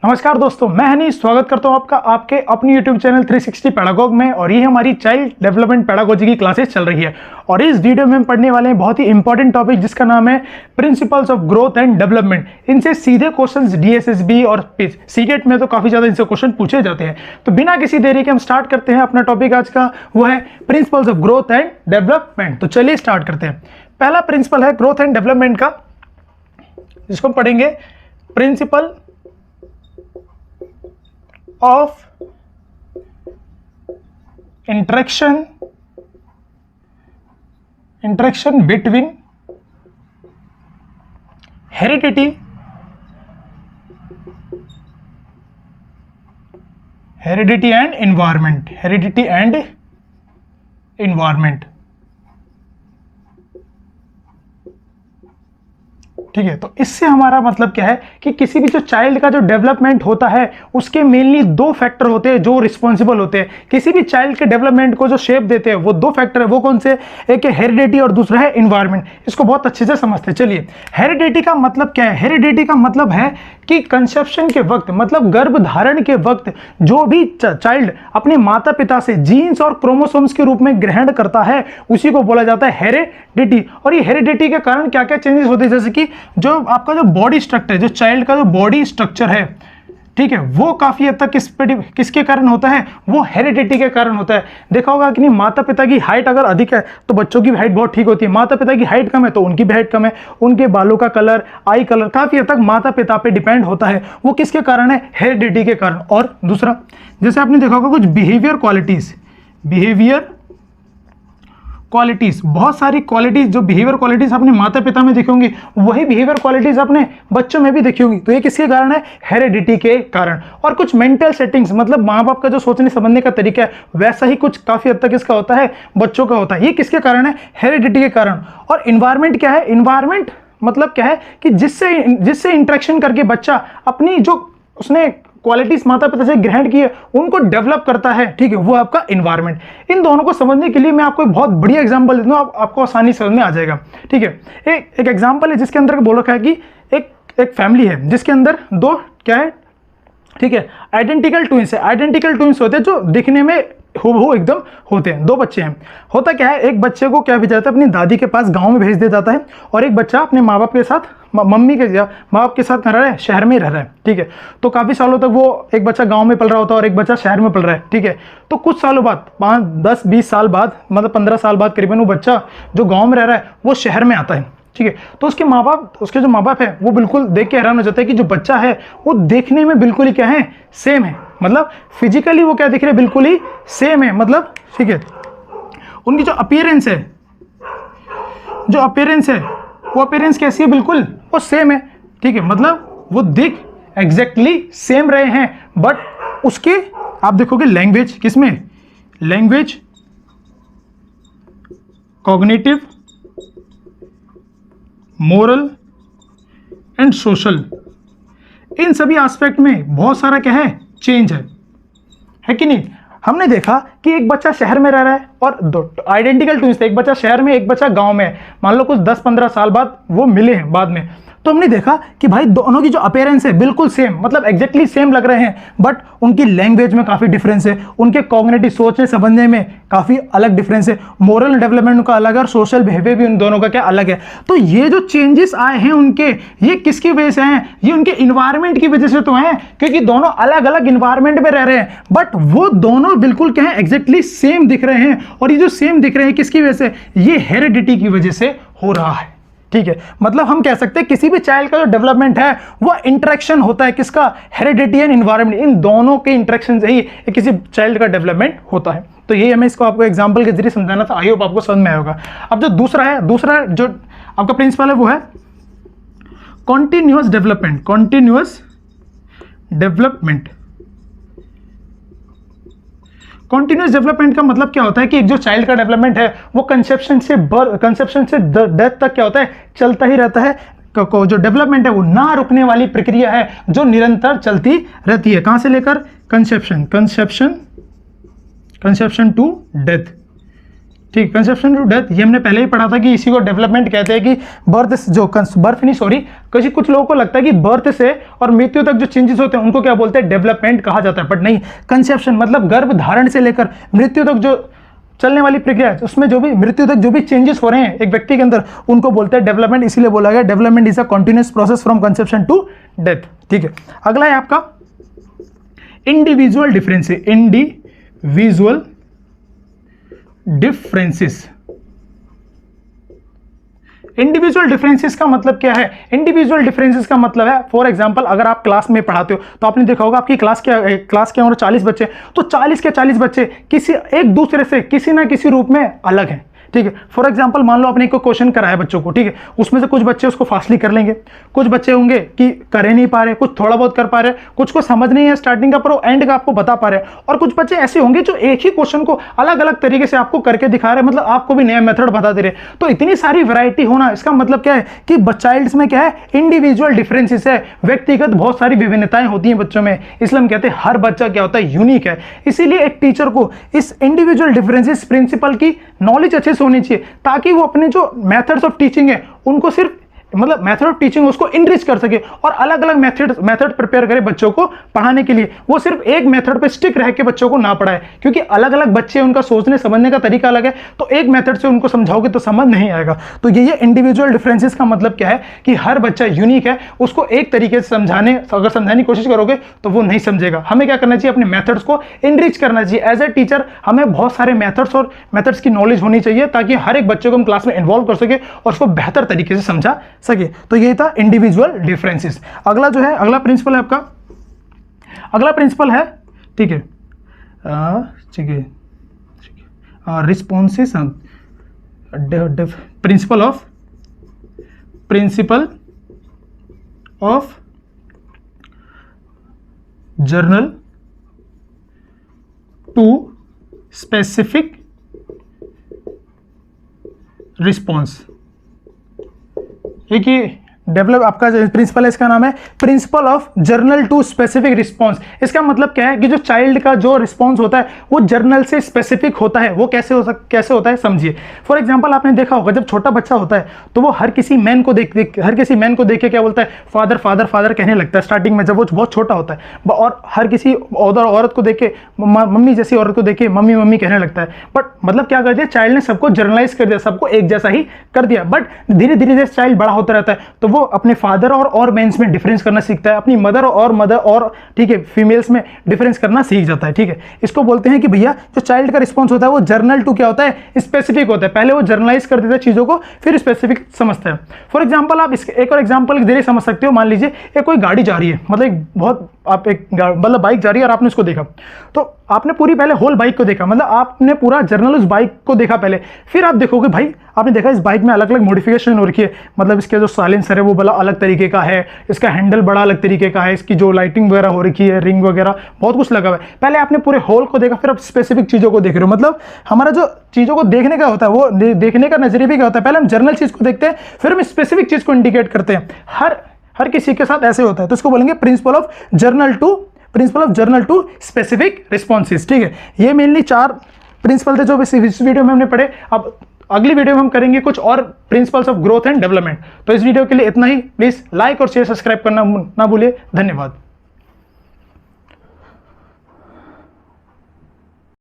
नमस्कार दोस्तों, मैं हनी स्वागत करता हूं आपका आपके अपनी यूट्यूब चैनल 360 पैडागॉग में। और ये हमारी चाइल्ड डेवलपमेंट पैडागोजी की क्लासेस चल रही है। और इस वीडियो में हम पढ़ने वाले हैं बहुत ही इंपॉर्टेंट टॉपिक जिसका नाम है principles of growth and development. इनसे सीधे क्वेश्चंस डीएसएसबी और सीगेट में तो काफी ज्यादा इनसे क्वेश्चन पूछे जाते हैं। तो बिना किसी देरी के हम स्टार्ट करते हैं अपना टॉपिक आज का, वो है principles of growth and development. तो चलिए स्टार्ट करते हैं। पहला प्रिंसिपल है ग्रोथ एंड डेवलपमेंट का, जिसको हम पढ़ेंगे principal of interaction between heredity and environment। ठीक है, तो इससे हमारा मतलब क्या है कि किसी भी जो चाइल्ड का जो डेवलपमेंट होता है उसके मेनली दो फैक्टर होते हैं जो रिस्पॉन्सिबल होते हैं। किसी भी चाइल्ड के डेवलपमेंट को जो शेप देते हैं वो दो फैक्टर है। वो कौन से? एक है हेरिडिटी और दूसरा है इन्वायरमेंट। इसको बहुत अच्छे से समझते हैं। चलिए, हेरिडिटी का मतलब क्या है? हेरिडिटी का मतलब है कि कंसेप्शन के वक्त, मतलब गर्भ धारण के वक्त जो भी चाइल्ड अपने माता पिता से जीन्स और क्रोमोसोम्स के रूप में ग्रहण करता है उसी को बोला जाता है हेरिडिटी। और ये हेरिडिटी के कारण क्या क्या चेंजेस होते हैं, जैसे कि जो आपका जो बॉडी स्ट्रक्चर है, जो चाइल्ड का जो बॉडी स्ट्रक्चर है, ठीक है, वो काफी हद तक किसके कारण होता है? वो हेरिडिटी के कारण होता है। देखा होगा कि नहीं, माता पिता की हाइट अगर अधिक है तो बच्चों की हाइट बहुत ठीक होती है। माता पिता की हाइट कम है तो उनकी भी हाइट कम है। उनके बालों का कलर, आई कलर काफी हद तक माता पिता पे डिपेंड होता है। वो किसके कारण है? हेरिडिटी के कारण। और दूसरा, जैसे आपने देखा होगा कुछ बिहेवियर क्वालिटीज, बहुत सारी क्वालिटीज, जो बिहेवियर क्वालिटीज आपने माता पिता में देखी होंगी वही बिहेवियर क्वालिटीज आपने बच्चों में भी देखी होंगी। तो ये किसके कारण है? हेरिडिटी के कारण। और कुछ मेंटल सेटिंग्स, मतलब माँ बाप का जो सोचने समझने का तरीका है वैसा ही कुछ काफी हद तक इसका होता है, बच्चों का होता है। ये किसके कारण है? हेरिडिटी के कारण। और इन्वायरमेंट क्या है? इन्वायरमेंट मतलब क्या है कि जिससे इंटरेक्शन करके बच्चा अपनी जो उसने क्वालिटीज माता पिता से ग्रहण किए उनको डेवलप करता है, ठीक है, वो आपका इन्वायरमेंट। इन दोनों को समझने के लिए मैं आपको एक बहुत बढ़िया एग्जांपल देता हूं, आपको आसानी समझ में आ जाएगा। ठीक है, एक एग्जांपल है जिसके अंदर बोल रखा है कि एक फैमिली है जिसके अंदर दो क्या है, ठीक है, आइडेंटिकल ट्विंस है। आइडेंटिकल ट्विंस होते हैं जो दिखने में हूबहू एकदम होते हैं। दो बच्चे हैं। होता क्या है, एक बच्चे को क्या भेजा जाता है, अपनी दादी के पास गांव में भेज दिया जाता है, और एक बच्चा अपने माँ बाप के साथ, मम्मी के या माँ बाप के साथ रह रहा है, शहर में रह रहा है। ठीक है, तो काफी सालों तक वो एक बच्चा गांव में पल रहा होता है और एक बच्चा शहर में पल रहा है। ठीक है, तो कुछ सालों बाद, 5, 10, 20 साल बाद, मतलब 15 साल बाद करीबन, वो बच्चा जो गाँव में रह रहा है वो शहर में आता है। ठीक है, तो उसके जो माँ बाप है वो बिल्कुल देख के हैरान हो जाता है कि जो बच्चा है वो देखने में बिल्कुल ही क्या है, सेम है। मतलब फिजिकली वो क्या दिख रहे हैं, बिल्कुल ही सेम है। मतलब ठीक है, उनकी जो अपीयरेंस है वो अपीयरेंस कैसी है? बिल्कुल वो सेम है। ठीक है, मतलब वो दिख एग्जैक्टली सेम रहे हैं, बट उसके आप देखोगे लैंग्वेज, किसमें? Language, cognitive, moral and social, इन सभी एस्पेक्ट में बहुत सारा क्या है, चेंज है कि नहीं? हमने देखा कि एक बच्चा शहर में रह रहा है और दो आइडेंटिकल ट्विंस थे, एक बच्चा शहर में एक बच्चा गांव में। मान लो कुछ 10-15 साल बाद वो मिले हैं बाद में, तो हमने देखा कि भाई दोनों की जो अपीयरेंस है बिल्कुल सेम, मतलब एग्जैक्टली सेम लग रहे हैं, बट उनकी लैंग्वेज में काफी डिफरेंस है, उनके कॉग्निटिव सोचने समझने में काफी अलग डिफरेंस है, मोरल डेवलपमेंट का अलग है और सोशल बिहेवियर भी उन दोनों का क्या अलग है। तो ये जो चेंजेस आए हैं उनके, ये किसकी वजह से हैं? ये उनके इन्वायरमेंट की वजह से तो हैं, क्योंकि दोनों अलग अलग इन्वायरमेंट में रह रहे हैं, बट वो दोनों बिल्कुल क्या है, एग्जैक्टली सेम दिख रहे हैं। और ये जो सेम दिख रहे हैं किसकी वजह से? ये हेरिडिटी की वजह से हो रहा है। ठीक है, मतलब हम कह सकते हैं किसी भी चाइल्ड का जो डेवलपमेंट है वो इंटरेक्शन होता है किसका? हेरिडिटी एंड एनवायरनमेंट, इन दोनों के इंटरेक्शन से ही किसी चाइल्ड का डेवलपमेंट होता है। तो ये हमें इसको आपको एग्जांपल के जरिए समझाना था। आई होप आपको समझ में आएगा। अब जो दूसरा जो आपका प्रिंसिपल है वो है कॉन्टिन्यूअस डेवलपमेंट। कॉन्टिन्यूअस डेवलपमेंट का मतलब क्या होता है कि एक जो चाइल्ड का डेवलपमेंट है वो कंसेप्शन से डेथ तक क्या होता है, चलता ही रहता है। जो डेवलपमेंट है वो ना रुकने वाली प्रक्रिया है जो निरंतर चलती रहती है। कहां से लेकर? Conception to death. ठीक, कंसेप्शन टू डेथ ये हमने पहले ही पढ़ा था कि इसी को डेवलपमेंट कहते हैं कि कुछ लोगों को लगता है कि बर्थ से और मृत्यु तक जो चेंजेस होते हैं उनको क्या बोलते हैं, डेवलपमेंट कहा जाता है, बट नहीं, कंसेप्शन मतलब गर्भ धारण से लेकर मृत्यु तक जो चलने वाली प्रक्रिया है उसमें जो भी मृत्यु तक जो भी चेंजेस हो रहे हैं एक व्यक्ति के अंदर उनको बोलते हैं डेवलपमेंट। इसीलिए बोला गया development is a continuous process from conception to death. ठीक है, अगला है आपका individual differences. Individual differences, individual differences का मतलब क्या है? इंडिविजुअल डिफरेंसेस का मतलब है, फॉर एग्जांपल अगर आप क्लास में पढ़ाते हो तो आपने देखा होगा आपकी क्लास के अंदर 40 बच्चे, तो 40 के 40 बच्चे किसी एक दूसरे से किसी ना किसी रूप में अलग हैं। ठीक है, फॉर एग्जांपल मान लो आपने एक क्वेश्चन कराया बच्चों को, ठीक है, उसमें से कुछ बच्चे उसको फास्टली कर लेंगे, कुछ बच्चे होंगे कि कर ही नहीं पा रहे, कुछ थोड़ा बहुत कर पा रहे, कुछ को समझ नहीं है स्टार्टिंग का पर वो एंड का आपको बता पा रहे, और कुछ बच्चे ऐसे होंगे जो एक ही क्वेश्चन को अलग अलग तरीके से आपको करके दिखा रहे, मतलब आपको भी नया मेथड बता दे रहे। तो इतनी सारी वैरायटी होना, इसका मतलब क्या है कि चाइल्ड्स में क्या है, इंडिविजुअल डिफरेंसेस है, व्यक्तिगत बहुत सारी विभिन्नताएं होती हैं बच्चों में, इसलिए हम कहते हैं हर बच्चा क्या होता है, यूनिक है। इसीलिए एक टीचर को इस इंडिविजुअल डिफरेंसेस प्रिंसिपल की नॉलेज अच्छे से होनी चाहिए ताकि वो अपने जो मेथड्स ऑफ टीचिंग है उनको सिर्फ मतलब मेथड ऑफ टीचिंग उसको इनरिच कर सके और अलग अलग मेथड प्रिपेयर करे बच्चों को पढ़ाने के लिए। वो सिर्फ एक मेथड पे स्टिक रह के बच्चों को ना पढ़ाए, क्योंकि अलग अलग बच्चे उनका सोचने समझने का तरीका अलग है, तो एक मेथड से उनको समझाओगे तो समझ नहीं आएगा। तो ये इंडिविजुअल डिफरेंसेस का मतलब क्या है कि हर बच्चा यूनिक है, उसको एक तरीके से अगर समझाने की कोशिश करोगे तो वो नहीं समझेगा। हमें क्या करना चाहिए, अपने मेथड्स को इनरिच करना चाहिए। एज ए टीचर हमें बहुत सारे मेथड्स की नॉलेज होनी चाहिए ताकि हर एक बच्चे को हम क्लास में इन्वॉल्व कर सके और उसको बेहतर तरीके से समझा सके। तो ये था इंडिविजुअल डिफरेंसेस। अगला जो है, अगला प्रिंसिपल है आपका, अगला प्रिंसिपल है, ठीक है, responses, principle of general to specific response. एक ही डेवलप आपका जो प्रिंसिपल है इसका नाम है principle of general to specific response. इसका मतलब क्या है कि जो चाइल्ड का जो रिस्पॉन्स होता है वो जर्नल से स्पेसिफिक होता है। वो कैसे होता है समझिए। फॉर एग्जांपल आपने देखा होगा जब छोटा बच्चा होता है तो वो हर किसी मैन को देख के क्या बोलता है, फादर फादर फादर कहने लगता है स्टार्टिंग में जब वो बहुत छोटा होता है, और हर किसी औरत को देख के, मम्मी जैसी औरत को देख के मम्मी मम्मी कहने लगता है। बट मतलब क्या कर दिया, चाइल्ड ने सबको जर्नलाइज कर दिया, सबको एक जैसा ही कर दिया। बट धीरे धीरे जैसे चाइल्ड बड़ा होता रहता है तो वो अपने फादर और मेंस में डिफरेंस करना सीखता है, अपनी मदर और ठीक है फीमेल्स में डिफरेंस करना सीख जाता है। ठीक है, इसको बोलते हैं कि भैया जो चाइल्ड का रिस्पॉन्स होता है वो जर्नल टू क्या होता है, स्पेसिफिक होता है। पहले वो जर्नलाइज कर देता है चीजों को, फिर स्पेसिफिक समझता है। फॉर एग्जांपल आप एक और एग्जांपल धीरे समझ सकते हो। मान लीजिए एक कोई गाड़ी जा रही है, मतलब बाइक जा रही है और आपने उसको देखा, तो आपने पूरी पहले होल बाइक को देखा, मतलब आपने पूरा जर्नल उस बाइक को देखा पहले, फिर आप देखोगे भाई आपने देखा इस बाइक में अलग अलग मॉडिफिकेशन हो रखी है, मतलब इसके जो साइलेंसर है वो बड़ा अलग तरीके का है, इसका हैंडल बड़ा अलग तरीके का है, इसकी जो लाइटिंग वगैरह हो रखी है, रिंग वगैरह बहुत कुछ लगा हुआ है। पहले आपने पूरे होल को देखा, फिर आप स्पेसिफिक चीज़ों को देख रहे हो। मतलब हमारा जो चीज़ों को देखने का होता है वो देखने का नजरिया भी क्या होता है, पहले हम जर्नल चीज़ को देखते हैं, फिर हम स्पेसिफिक चीज़ को इंडिकेट करते हैं। हर किसी के साथ ऐसे होता है, तो इसको बोलेंगे principle of general to specific responses. ठीक है, ये मेनली 4 प्रिंसिपल थे जो इस वीडियो में हमने पढ़े। अब अगली वीडियो में हम करेंगे कुछ और principles of growth and development. तो इस वीडियो के लिए इतना ही। प्लीज लाइक और शेयर सब्सक्राइब करना ना भूलिए। धन्यवाद।